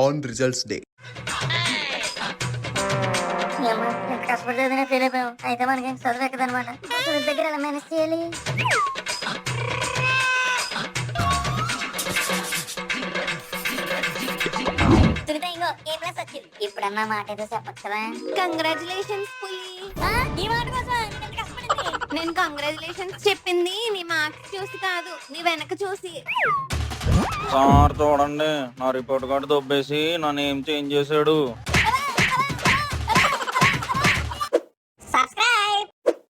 On results day. కష్టపడి చదివినా fail అయిపోయాం. అయితే మనకి చదువు ఎక్కదనమాట. దగ్గర ఎలా మేనేజ్ చేయాలి? ఇప్పుడన్నా మాట ఏదో చెప్పచ్చు కదా. కంగ్రాచులేషన్స్ ఈ మాట కోసం నేను కంగ్రాచులేషన్స్ చెప్పింది నీ మార్క్స్ చూసి కాదు, నీ వెనక చూసి. సార్ చూడండి, నా రిపోర్ట్ కార్డు దొబ్బేసి నన్ను ఏం చేంజ్ చేశాడు.